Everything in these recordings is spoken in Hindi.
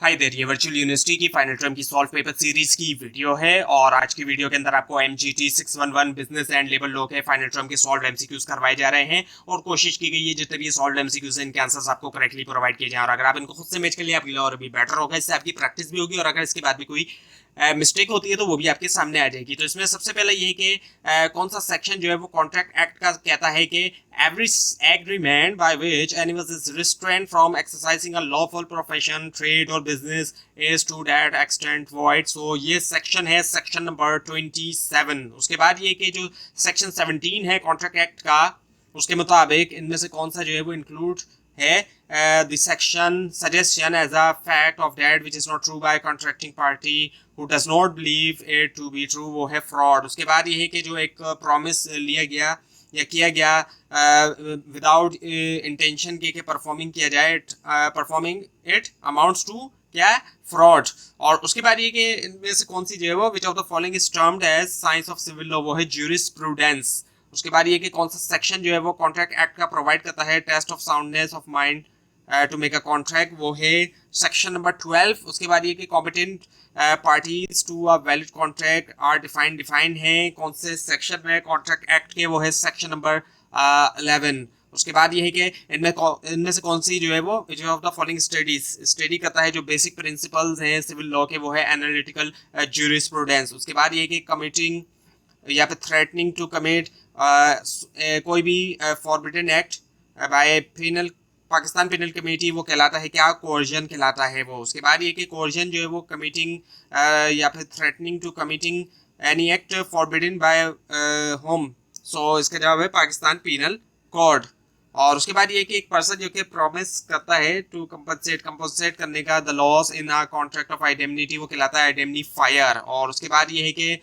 हाय देयर, ये वर्चुअल यूनिवर्सिटी की फाइनल टर्म की सॉल्व पेपर सीरीज की वीडियो है और आज की वीडियो के अंदर आपको MGT 611 business and labour law के फाइनल टर्म के सॉल्व एमसीक्यूज करवाए जा रहे हैं और कोशिश की गई है जितने भी सॉल्व एमसीक्यूज हैं इनके आंसर्स आपको करेक्टली प्रोवाइड किए जाएं और अगर आप इनको खुद से मैच कर लिया आपके लिए और भी बेटर होगा, इससे आपकी प्रैक्टिस भी होगी और अगर इसके बाद भी कोई मिस्टेक होती है तो वो भी आपके सामने आ जाएगी। तो इसमें सबसे पहले ये कि कौन सा सेक्शन जो है वो कॉन्ट्रैक्ट एक्ट का कहता है कि every agreement by which anyone is restrained from exercising a lawful profession, trade or business is to that extent void। so ये सेक्शन है सेक्शन नंबर 27। उसके बाद ये कि जो सेक्शन 17 है कॉन्ट्रैक्ट एक्ट का, उसके मुताबिक इनमें से कौन सा जो है वो इंक्लूड है the section suggestion as a fact of that which is not true by contracting party who does not believe it to be true, वो है fraud। उसके बाद ये है कि जो एक प्रॉमिस लिया गया या किया गया विदाउट इंटेंशन के परफॉर्मिंग किया जाए, परफॉर्मिंग इट अमाउंट्स टू क्या है, फ्रॉड। और उसके बाद ये कि इनमें से कौन सी जो है वो which of the following is termed as science of civil law, वो है ज्यूरिस्प्रूडेंस। उसके बाद ये कि कौन सा सेक्शन जो है वो कॉन्ट्रैक्ट एक्ट का प्रोवाइड करता है test of soundness of mind to make a contract, वो है सेक्शन नंबर 12। उसके बाद ये कि competent parties to a valid contract are defined है कौन से सेक्शन में कॉन्ट्रैक्ट एक्ट के, वो है सेक्शन नंबर 11। उसके बाद ये है कि इनमें से कौन सी जो है वो which of the following study करता है जो बेसिक प्रिंसिपल्स हैं सिविल लॉ के, वो है एनालिटिकल ज्यूरिस्प्रूडेंस। उसके बाद ये कि कमिटिंग या फिर थ्रेटनिंग टू कमिट कोई भी forbidden act by penal Pakistan penal committee, वो कहलाता है क्या, कोर्जन कहलाता है वो। उसके बाद ये कि कोर्जन जो है वो कमिटिंग या फिर threatening to committing any act forbidden by home, so इसका जवाब है पाकिस्तान पीनल कोड। और उसके बाद ये कि एक पर्सन जो कि प्रॉमिस करता है टू कंपनसेट करने का the loss in a contract of identity, वो कहलाता है आइडेंटिफायर। और उसके बाद ये है कि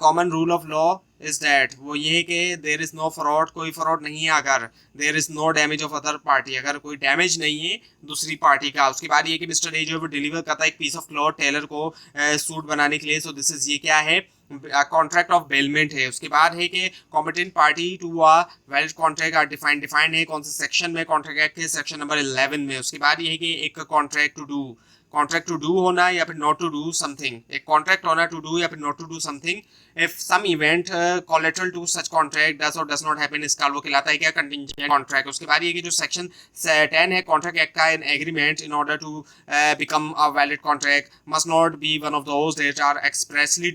common rule of law is that, वो ये है कि देर इज नो फ्रॉड, कोई फ्रॉड नहीं है अगर there is no damage of other party, अगर कोई डैमेज नहीं है दूसरी पार्टी का। उसके बाद ये कि मिस्टर ए जो है वो डिलीवर करता है एक पीस ऑफ क्लॉथ टेलर को सूट बनाने के लिए, सो दिस इज ये क्या है, कॉन्ट्रैक्ट ऑफ बेलमेंट है। उसके बाद है कि competent party to a valid contract are defined है कौन से सेक्शन में, कॉन्ट्रैक्ट एक्ट के सेक्शन नंबर 11 में। उसके बाद ये है कि एक कॉन्ट्रैक्ट टू डू होना या फिर नॉट टू डू समथिंग, एक कॉन्ट्रैक्ट होना टू डू या फिर not to do something if some event collateral to such contract does और डज नॉट हैपन, इसका वो कहलाता है क्या, कंटिंजेंट कॉन्ट्रैक्ट। उसके बाद ये कि जो सेक्शन 10 है कॉन्ट्रैक्ट एक्ट का, an agreement in order to become a valid contract must not be one of those that are expressly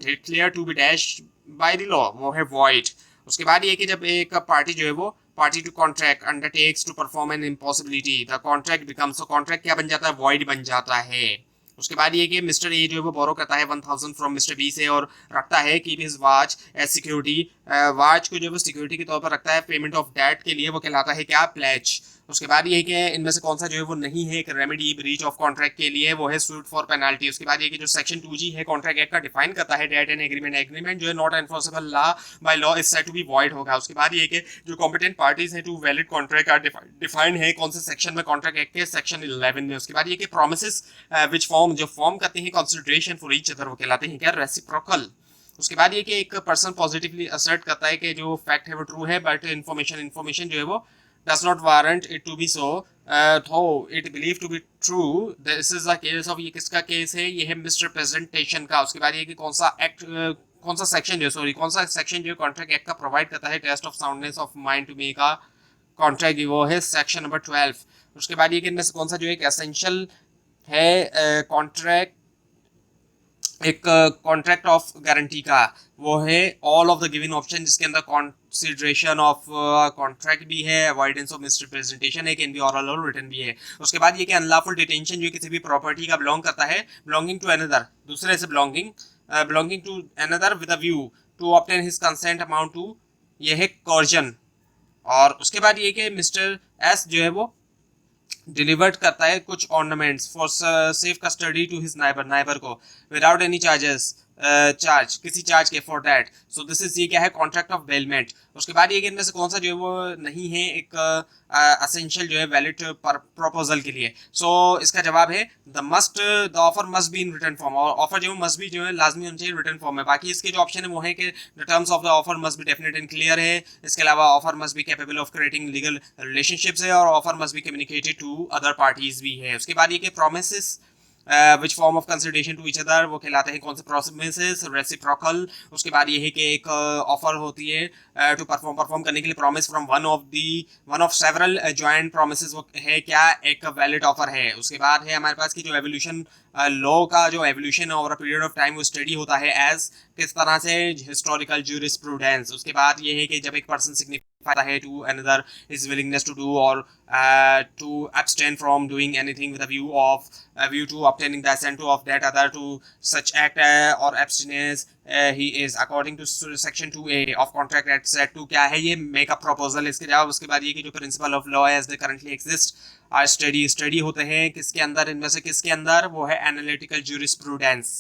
declared to be dash by the law, वो है वॉइड। उसके बाद ये कि जब एक पार्टी जो है वो party to contract undertakes to perform an impossibility the contract becomes, तो कॉन्ट्रैक्ट क्या बन जाता है, वॉइड बन जाता है। उसके बाद ये कि मिस्टर ए जो है वो बोरो करता है 1000 फ्रॉम मिस्टर बी से और रखता है keep his watch as security, watch को जो है वो सिक्योरिटी के तौर पर रखता है पेमेंट ऑफ डेट के लिए, वो कहलाता है क्या, प्लेज। उसके बाद ये कि इनमें से कौन सा जो है वो नहीं है एक रेमेडी ब्रीच ऑफ कॉन्ट्रैक्ट के लिए, वो है सूट फॉर पेनाल्टी। उसके बाद ये कि जो सेक्शन 2G है कॉन्ट्रैक्ट एक्ट का डिफाइन करता है डेट एंड एग्रीमेंट जो है not enforceable law by law is said to be void होगा। उसके बाद ये कि जो कॉम्पिटेंट पार्टीज हैं to valid contract are defined है कौन से सेक्शन में, कॉन्ट्रैक्ट एक्ट के सेक्शन 11 में। उसके बाद ये कि प्रोमिसेस विच फॉर्म करते हैं कंसिडरेशन फॉर ईच अदर, वो कहलाते हैं क्या, रेसिप्रोकल। उसके बाद ये कि एक पर्सन पॉजिटिवली असर्ट करता है कि जो फैक्ट है वो ट्रू है बट इन्फॉर्मेशन जो है वो does not warrant it to be so, though it believed to be true, this is the case of, ये किसका केस है, ये है मिसरिप्रेजेंटेशन का। उसके बाद ये कि कौन सा सेक्शन जो कॉन्ट्रैक्ट एक्ट का प्रोवाइड करता है test of soundness of mind to make a contract, वो है सेक्शन नंबर 12। उसके बाद ये कि इनमें से कौन सा जो एक एसेंशियल है कॉन्ट्रैक्ट, एक कॉन्ट्रैक्ट ऑफ गारंटी का, वो है all of the given option, जिसके अंदर कंसीडरेशन ऑफ कॉन्ट्रैक्ट भी है, अवॉइडेंस ऑफ मिसरिप्रेजेंटेशन है, कैन बी ऑरल और रिटन भी है। उसके बाद ये कि अनलॉफुल डिटेंशन जो किसी भी प्रॉपर्टी का बिलोंग करता है, बिलोंगिंग टू अनदर, दूसरे से belonging to another with a view to obtain his consent amount to, ये है कॉर्जन। और उसके बाद ये कि मिस्टर एस जो है वो डिलीवर्ड करता है कुछ ornaments for safe custody to his neighbour को विदाउट एनी चार्जेस चार्ज, किसी चार्ज के for that. So this is, ये क्या है, कॉन्ट्रैक्ट ऑफ बेलमेंट। उसके बाद ये कि इनमें से कौन सा जो है वो नहीं है एक असेंशियल जो है वैलिड प्रपोजल के लिए। सो इसका जवाब है the offer must be in return form, और ऑफर जो मस्ट बी जो है लाजमी होना चाहिए रिटर्न फॉर्म में। बाकी इसके जो ऑप्शन है वो है कि the terms of the offer must be definite and clear है। इसके अलावा offer must be capable of creating legal relationships है, और offer must be communicated to other parties भी है। उसके बाद ये कि promises which form of consideration to each other, वो कहलाते हैं कौन से प्रोमिसेस, रेसिप्रोकल। उसके बाद ये है कि एक ऑफर होती है टू परफॉर्म करने के लिए promise from one of several joint promises, वो है क्या, एक वैलिड ऑफर है। उसके बाद है हमारे पास की जो एवोल्यूशन लॉ का जो evolution over a period of time वो स्टडी होता है एज किस तरह से हिस्टोरिकल ज्यूरिस्प्रूडेंस। उसके बाद ये है कि जब एक पर्सन सिग्निफाई है to another his willingness to do और to abstain from doing anything with a view to obtaining the assent of that other to such act or abstinence, he is according to section 2A of contract act set 2 क्या है, ये make a proposal। इसके जवाब उसके बाद ये कि जो principle of law as they currently exist are study होते हैं किसके अंदर, इनमें से किसके अंदर, वो है एनालिटिकल ज्यूरिस्प्रूडेंस।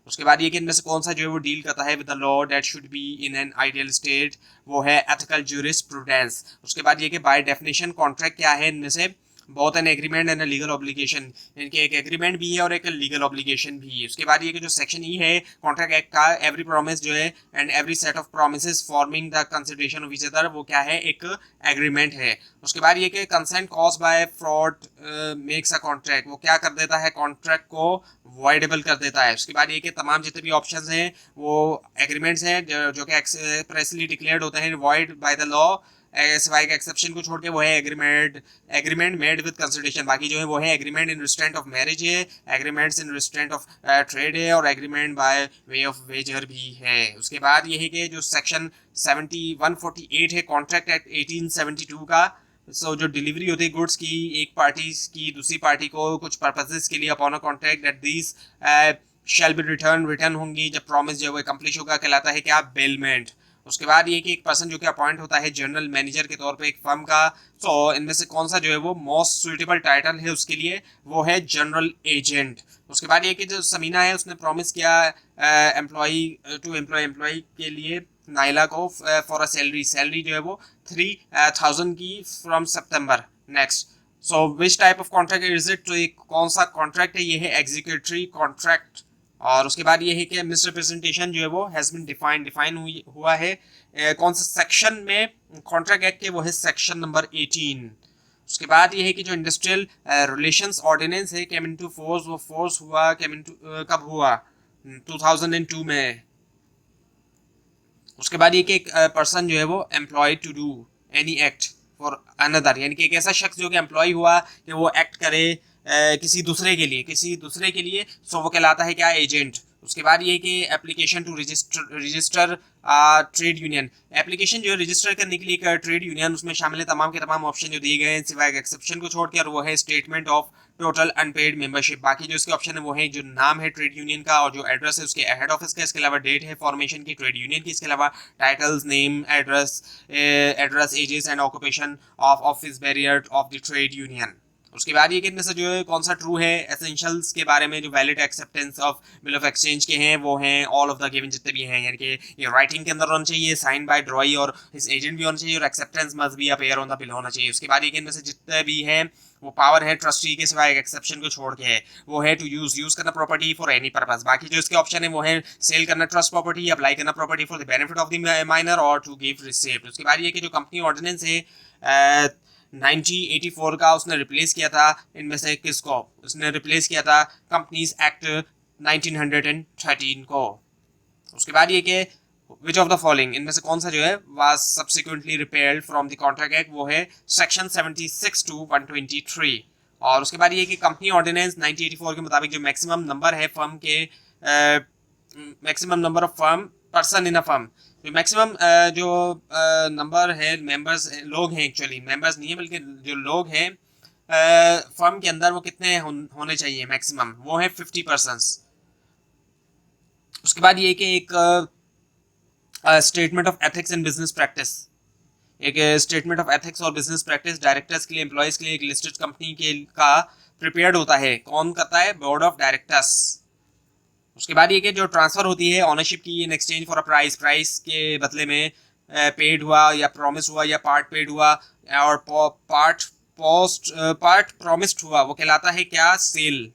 उसके बाद ये कि इनमें से कौन सा जो है वो डील करता है with the law that should be in an ideal state, वो है एथिकल ज्यूरिस्प्रूडेंस। उसके बाद ये कि बाय डेफिनेशन कॉन्ट्रैक्ट क्या है, इनमें से both an agreement and legal obligation, इनके एक एग्रीमेंट भी है और एक लीगल ऑब्लिगेशन भी है। उसके बाद ये कि जो सेक्शन ई है कॉन्ट्रैक्ट एक्ट का, एवरी प्रॉमिस जो है and every set of promises forming the consideration of each other, वो क्या है, एक एग्रीमेंट है। उसके बाद ये कि consent cause by fraud makes a contract, वो क्या कर देता है, कॉन्ट्रैक्ट को वॉइडेबल कर देता है। उसके बाद ये कि तमाम जितने भी ऑप्शंस हैं वो एग्रीमेंट्स हैं जो कि एक्सप्रेसली डिक्लेयर्ड होते हैं वॉइड बाय द लॉ, सिवाय के एक्सेप्शन को छोड़ के वो है एग्रीमेंट मेड विद कंसिडरेशन। बाकी जो है वो है agreement in restraint of marriage है, agreements in restraint of trade है, और agreement by way of wager भी है। उसके बाद ये है कि जो सेक्शन 148 है कॉन्ट्रैक्ट एक्ट 1872 का, सो जो डिलीवरी होती है गुड्स की एक पार्टी की दूसरी पार्टी को कुछ पर्पसेस के लिए upon a contract that these shall be return होंगी जब प्रॉमिस जो है कंप्लीट होगा, कहलाता है क्या, बेलमेंट। उसके बाद ये कि एक पर्सन जो कि अपॉइंट होता है जनरल मैनेजर के तौर पे एक फर्म का, सो इनमें से कौन सा जो है वो मोस्ट सुइटेबल टाइटल है उसके लिए, वो है जनरल एजेंट। उसके बाद ये कि जो समीना है उसने प्रॉमिस किया एम्प्लॉय के लिए नाइला को फॉर अ सैलरी जो है वो 3000 की from September next. So which type of contract is it, तो ये कौन सा कॉन्ट्रैक्ट है, ये है एग्जीक्यूटरी कॉन्ट्रैक्ट। और उसके बाद ये है कि मिसरिप्रेजेंटेशन जो है वो हैज बीन डिफाइन हुआ है कौन सा सेक्शन में कॉन्ट्रैक्ट एक्ट के, वो है सेक्शन नंबर 18। उसके बाद ये है कि जो इंडस्ट्रियल रिलेशंस ऑर्डिनेंस है केम इनटू फोर्स, वो फोर्स हुआ कब हुआ, 2002 में। उसके बाद ये कि एक पर्सन जो है वो employed to do any act for another, यानी कि एक ऐसा शख्स जो कि एम्प्लॉय हुआ कि वो एक्ट करे किसी दूसरे के लिए, सो वो कहलाता है क्या, एजेंट। उसके बाद ये कि application to register trade union, application जो है रजिस्टर करने के लिए एक ट्रेड यूनियन, उसमें शामिल है तमाम के तमाम ऑप्शन जो दिए गए हैं सिवाय एक्सेप्शन को छोड़ के, और वो है statement of total unpaid membership. बाकी जो इसके ऑप्शन है वो है जो नाम है ट्रेड यूनियन का और जो एड्रेस है उसके हेड ऑफिस का, इसके अलावा डेट है फॉर्मेशन की ट्रेड यूनियन की, इसके अलावा titles, name, address ages and occupation of office bearer of the trade union. उसके बाद ये कि इनमें से जो है कौन सा ट्रू है, एसेंशियल्स के बारे में जो valid acceptance of bill of exchange के हैं वो हैं ऑल ऑफ द गिवन जितने भी हैं, यानी कि ये राइटिंग के अंदर होना चाहिए, साइन बाय ड्रॉई और हिज एजेंट भी होना चाहिए, और acceptance must be appear on the bill होना चाहिए। उसके बाद ये कि इनमें से जितने भी हैं वो पावर है ट्रस्टी के सिवाय एक्सेप्शन को छोड़ के है, वो है टू यूज करना प्रॉपर्टी फॉर एनी पर्पस। बाकी जो इसके ऑप्शन है वो है सेल करना ट्रस्ट प्रॉपर्टी, अप्लाई करना property for the benefit of the minor और टू गिव रिसिप्ट। उसके बाद ये कि जो कंपनी ऑर्डिनेंस है 1984 का, उसने रिप्लेस किया था इनमें से किसको, उसने रिप्लेस किया था कंपनीज एक्ट 1913 को। उसके बाद ये कि विच ऑफ द फॉलोइंग, इनमें से कौन सा जो है was subsequently repelled from the contract act, वो है सेक्शन 76 to 123। और उसके बाद ये कि कंपनी ऑर्डिनेंस 1984 के मुताबिक जो मैक्सिमम नंबर है फर्म के, maximum number of firm person in a firm, जो मैक्सिमम जो नंबर है मेंबर्स, लोग हैं एक्चुअली मेंबर्स नहीं है बल्कि जो लोग हैं फर्म के अंदर वो कितने होने चाहिए मैक्सिमम, वो है 50 पर्सन्स। उसके बाद ये कि एक statement of ethics and business practice, एक स्टेटमेंट ऑफ एथिक्स और बिजनेस प्रैक्टिस डायरेक्टर्स के लिए, एम्प्लॉयज के लिए एक लिस्टेड कंपनी के का प्रिपेयर्ड होता है, कौन करता है, बोर्ड ऑफ डायरेक्टर्स। उसके बाद ये कि जो ट्रांसफर होती है ऑनरशिप की in exchange for a price, price के बदले में पेड हुआ या प्रॉमिस हुआ या पार्ट पेड हुआ और पार्ट प्रॉमिस्ड हुआ, वो कहलाता है क्या, सेल।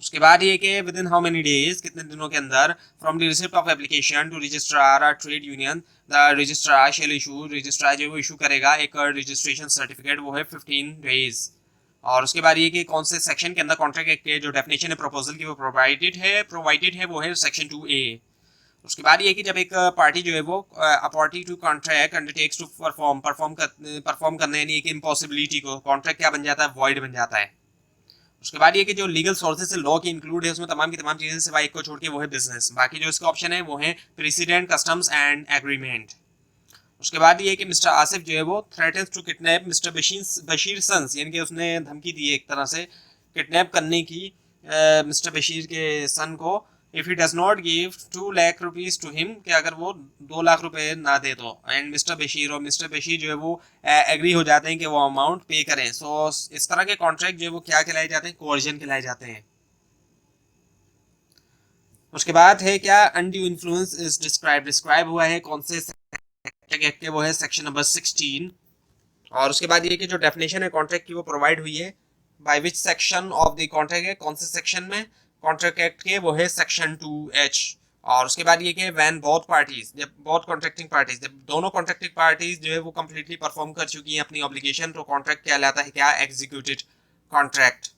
उसके बाद ये कि within how many days, कितने दिनों के अंदर, from the receipt of application to registrar और trade union the registrar shall issue, registrar जो वो इशू करेगा एक रजिस्ट्रेशन सर्टिफिकेट, वो है 15 डेज। और उसके बाद ये कि कौन से सेक्शन के अंदर कॉन्ट्रैक्ट एक्ट के जो डेफिनेशन है प्रपोजल की वो प्रोवाइडेड है वो है सेक्शन 2A। उसके बाद ये कि जब एक पार्टी जो है वो a party to contract undertakes to perform करने यानी एक इम्पॉसिबिलिटी को, कॉन्ट्रैक्ट क्या बन जाता है, वॉइड बन जाता है। उसके बाद ये कि जो लीगल सोर्सेज से लॉ की इंक्लूड है उसमें तमाम की तमाम चीजें सिवाय एक को छोड़ के वो है बिजनेस। बाकी जो इसका ऑप्शन है वो है प्रेसिडेंट, कस्टम्स एंड एग्रीमेंट। उसके बाद ये कि मिस्टर आसिफ जो है वो threatens to kidnap Mr Bashir sons, यानी कि उसने धमकी दी है एक तरह से किडनैप करने की मिस्टर बशीर के सन को, if he does not give 2 lakh rupees to him, कि अगर वो 2 लाख रुपए ना दे तो, एंड मिस्टर बशीर जो है वो एग्री हो जाते हैं कि वो अमाउंट पे करें। सो इस तरह के कॉन्ट्रैक्ट जो है वो क्या कहलाए जाते हैं, कोर्जन कहलाए जाते हैं। उसके बाद है क्या, अनड्यू इन्फ्लुएंस इज डिस्क्राइब हुआ है कौन से एक्ट के, वो है सेक्शन नंबर 16। और उसके बाद ये कि जो डेफिनेशन है कॉन्ट्रैक्ट की वो प्रोवाइड हुई है by which section of the contract है, कौन से सेक्शन में कॉन्ट्रैक्ट एक्ट के, वो है सेक्शन 2H। और उसके बाद ये कि व्हेन बोथ पार्टीज, जब बोथ कॉन्ट्रैक्टिंग पार्टीज, जब दोनों कॉन्ट्रैक्टिंग पार्टीज जो है वो कंप्लीटली परफॉर्म कर चुकी हैं अपनी ऑब्लिगेशन, तो कॉन्ट्रैक्ट कहलाता है क्या, एग्जीक्यूटेड कॉन्ट्रैक्ट।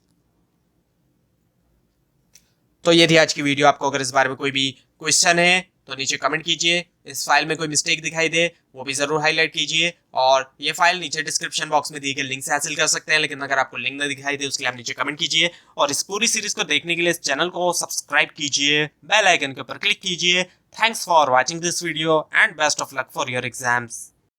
तो ये थी आज की वीडियो। आपको अगर इस बारे में कोई भी क्वेश्चन है तो नीचे कमेंट कीजिए। इस फाइल में कोई मिस्टेक दिखाई दे वो भी जरूर हाईलाइट कीजिए, और ये फाइल नीचे डिस्क्रिप्शन बॉक्स में दिए गए लिंक से हासिल कर सकते हैं। लेकिन अगर आपको लिंक ना दिखाई दे उसके लिए आप नीचे कमेंट कीजिए, और इस पूरी सीरीज को देखने के लिए इस चैनल को सब्सक्राइब कीजिए, बेल आइकन के ऊपर क्लिक कीजिए। Thanks for watching this video and best of luck for your exams.